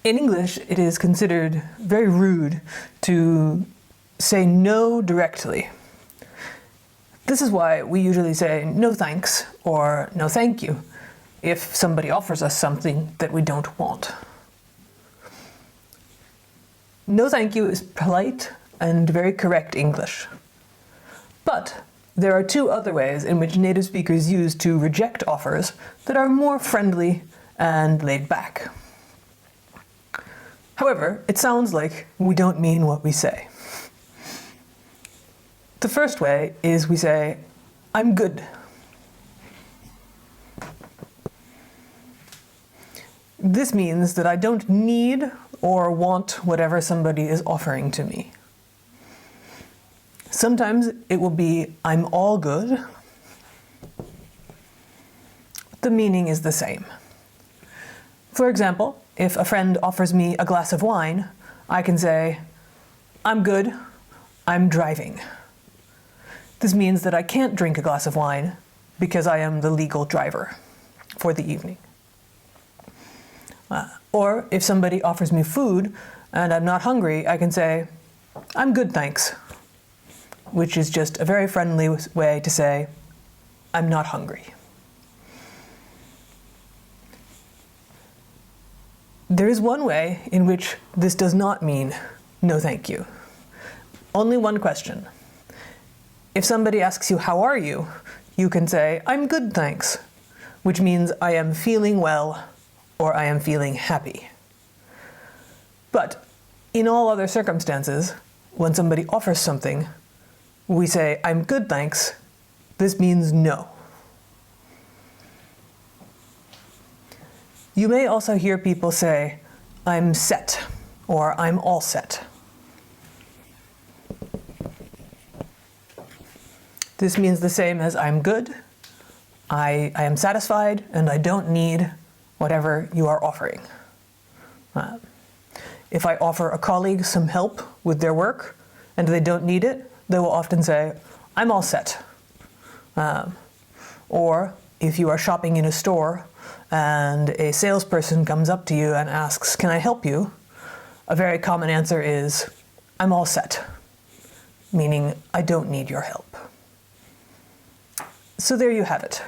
In English, it is considered very rude to say no directly. This is why we usually say no thanks or no thank you if somebody offers us something that we don't want. No thank you is polite and very correct English. But there are two other ways in which native speakers use to reject offers that are more friendly and laid back. However, it sounds like we don't mean what we say. The first way is we say, "I'm good." This means that I don't need or want whatever somebody is offering to me. Sometimes it will be, "I'm all good." The meaning is the same. For example, if a friend offers me a glass of wine, I can say, "I'm good, I'm driving." This means that I can't drink a glass of wine because I am the legal driver for the evening. Or if somebody offers me food and I'm not hungry, I can say, "I'm good, thanks," which is just a very friendly way to say, "I'm not hungry." There is one way in which this does not mean no thank you. Only one question. If somebody asks you, "How are you?" you can say, "I'm good, thanks," which means I am feeling well or I am feeling happy. But in all other circumstances, when somebody offers something, we say, "I'm good, thanks." This means no. You may also hear people say, "I'm set," or "I'm all set." This means the same as "I'm good," I am satisfied, and I don't need whatever you are offering. If I offer a colleague some help with their work and they don't need it, they will often say, "I'm all set." Or if you are shopping in a store and a salesperson comes up to you and asks, "Can I help you?" a very common answer is, "I'm all set," meaning I don't need your help. So there you have it.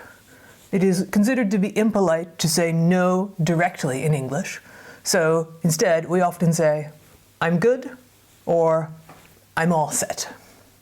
It is considered to be impolite to say no directly in English, so instead we often say, "I'm good," or "I'm all set."